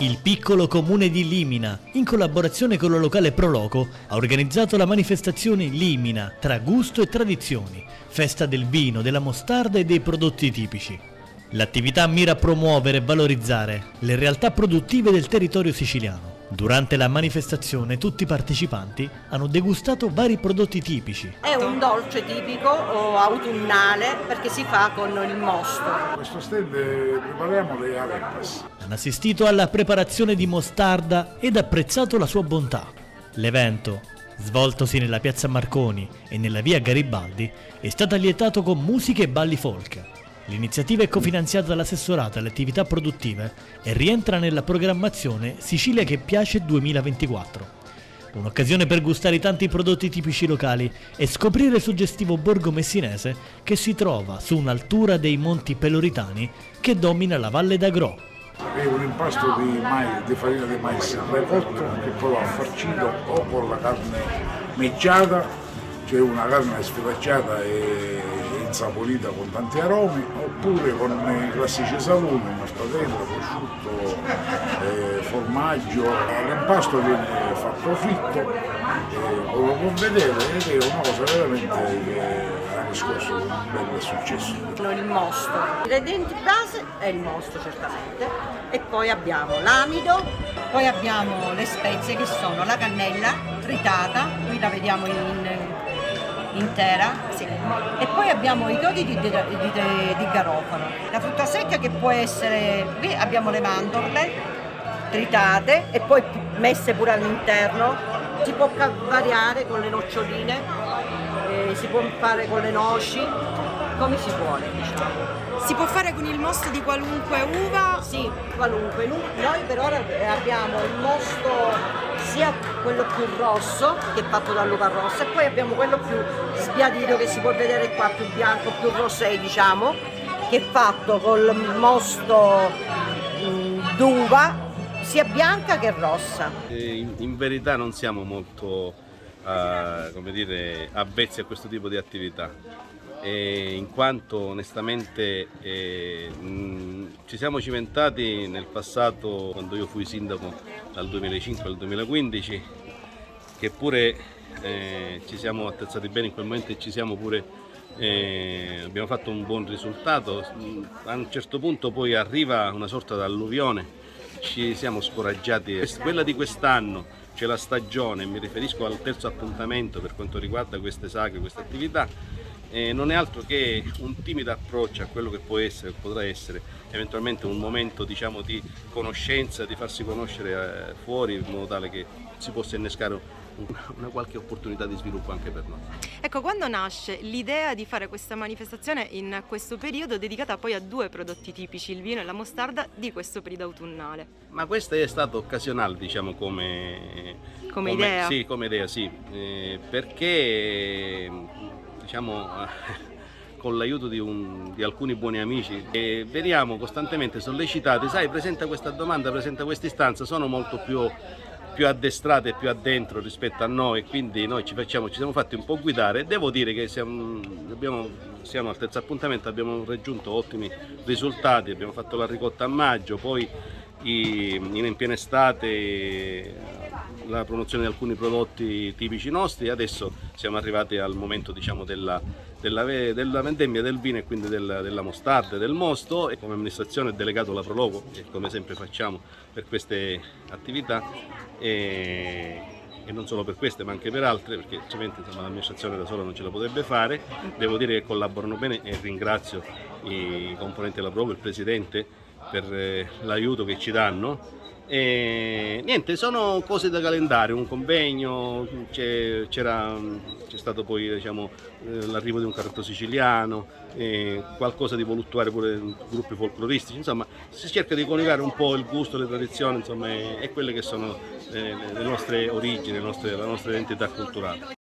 Il piccolo comune di Limina, in collaborazione con la locale Proloco, ha organizzato la manifestazione Limina tra gusto e tradizioni, festa del vino, della mostarda e dei prodotti tipici. L'attività mira a promuovere e valorizzare le realtà produttive del territorio siciliano. Durante la manifestazione tutti i partecipanti hanno degustato vari prodotti tipici. È un dolce tipico o autunnale perché si fa con il mosto. Questo stand prepariamo le arepas. Hanno assistito alla preparazione di mostarda ed apprezzato la sua bontà. L'evento, svoltosi nella piazza Marconi e nella via Garibaldi, è stato allietato con musiche e balli folk. L'iniziativa è cofinanziata dall'assessorato alle attività produttive e rientra nella programmazione Sicilia che piace 2024. Un'occasione per gustare i tanti prodotti tipici locali e scoprire il suggestivo borgo messinese che si trova su un'altura dei Monti Peloritani che domina la Valle d'Agro. È un impasto di farina di mais precotto che poi va farcito o con la carne meggiata, cioè una carne sfilacciata e insaporita con tanti aromi, oppure con i classici salumi, mortadella, prosciutto, formaggio. L'impasto viene fatto fritto, lo può vedere ed è una cosa veramente che ha riscosso un bel successo. Il mosto, l'ingrediente base è il mosto certamente, e poi abbiamo l'amido, poi abbiamo le spezie che sono la cannella tritata, qui la vediamo intera, sì. E poi abbiamo i chiodi di garofano, la frutta secca che può essere, qui abbiamo le mandorle tritate e poi messe pure all'interno, si può variare con le noccioline, si può fare con le noci, come si vuole, diciamo. Si può fare con il mosto di qualunque uva? Sì, qualunque. Noi per ora abbiamo il mosto sia quello più rosso, che è fatto dall'uva rossa, e poi abbiamo quello più sbiadito che si può vedere qua, più bianco, più rosé diciamo, che è fatto col mosto d'uva sia bianca che rossa. In verità non siamo molto avvezzi a questo tipo di attività. In quanto onestamente ci siamo cimentati nel passato, quando io fui sindaco dal 2005 al 2015, che pure ci siamo attrezzati bene in quel momento e ci siamo pure abbiamo fatto un buon risultato. A un certo punto poi arriva una sorta di alluvione, ci siamo scoraggiati. Quella di quest'anno c'è la stagione, mi riferisco al terzo appuntamento per quanto riguarda queste sagre, queste attività. Non è altro che un timido approccio a quello che può essere, potrà essere eventualmente un momento, diciamo, di conoscenza, di farsi conoscere fuori, in modo tale che si possa innescare una qualche opportunità di sviluppo anche per noi. Ecco, quando nasce l'idea di fare questa manifestazione in questo periodo dedicata poi a due prodotti tipici, il vino e la mostarda, di questo periodo autunnale? Ma questa è stata occasionale, diciamo, come idea? Sì, come idea, sì, perché diciamo con l'aiuto di alcuni buoni amici veniamo costantemente sollecitati, sai, presenta questa domanda, presenta questa istanza, sono molto più addestrate e più addentro rispetto a noi, quindi noi ci siamo fatti un po' guidare. Devo dire che siamo al terzo appuntamento, abbiamo raggiunto ottimi risultati, abbiamo fatto la ricotta a maggio, poi in piena estate la promozione di alcuni prodotti tipici nostri. Adesso siamo arrivati al momento, diciamo, della vendemmia del vino e quindi della mostarda e del mosto, e come amministrazione è delegato la Proloco, che come sempre facciamo per queste attività e non solo per queste ma anche per altre, perché altrimenti l'amministrazione da sola non ce la potrebbe fare. Devo dire che collaborano bene e ringrazio i componenti della Proloco, il presidente, per l'aiuto che ci danno. E niente, sono cose da calendario, un convegno, c'è stato poi, diciamo, l'arrivo di un carretto siciliano, qualcosa di voluttuario pure gruppi folcloristici, insomma si cerca di coniugare un po' il gusto, le tradizioni, insomma, e quelle che sono le nostre origini, la nostra identità culturale.